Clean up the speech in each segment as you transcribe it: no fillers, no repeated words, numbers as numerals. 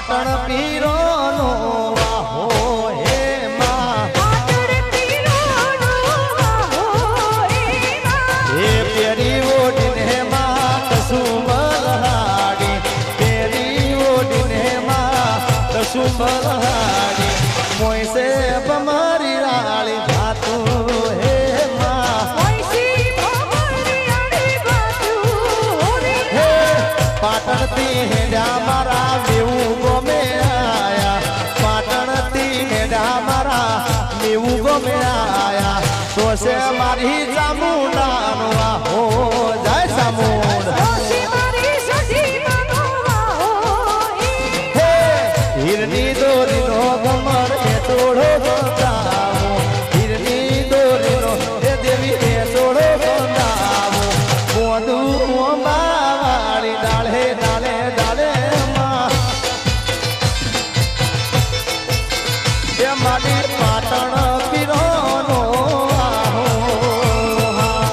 પાટણ પીરોનો વાહો હે માં પાટણ પીરોનો વાહો હે માં હે પેરી ઓઢીને માં કસુંબલહાડી પેરી ઓઢીને માં કસુંબલહાડી મોયસે બમારી રાળી ભાતું હે માં ઓયસી ભમરી આડી બાતું હે પાટણથી હેડા મારા મેવું ગમે આયા પાટણથી હેડા મારા મેવું ગમે આયા તો છે મારી ચામુંડાનો વાહો જય ચામુંડ ઓસી મારી સજી માનો વાહો હે હીરની દોરીનો ગમર એ તોડો બંધાવો હીરની દોરીનો એ દેવી એ તોડો બંધાવો મોદું મોંબાવાળી ડાળે ડાળે ડાળે માં એ મારી પાટણ પીરોનો આહો હા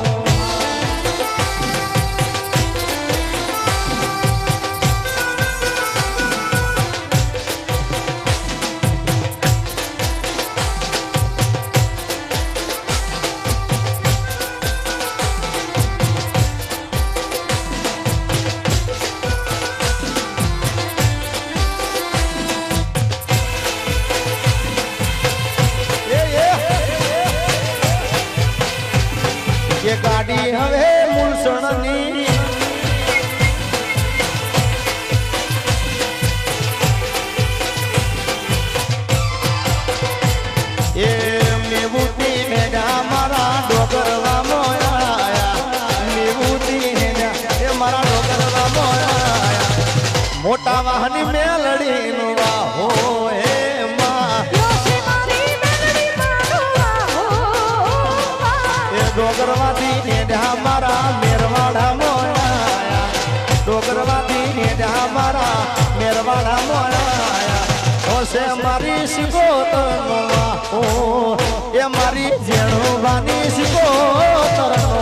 એ ગાડી હવે મૂલસણની એ મેવુતી હેડા મારા ડોગરવા મોયા મેવુતી હેડા એ મારા ડોગરવા મોયા મોટા વાહની મેલડીનો વાહો હે માં ઓસી મારી મેલડી માનો વાહો એ ડોગરવાથી હેડા મારા મેરવાડા મોયા ડોગરવાથી હેડા મારા મેરવાડા મોયા ઓસે મારી સિકોતરનો વાહો એ મારી જેણોવાની સિકોતરનો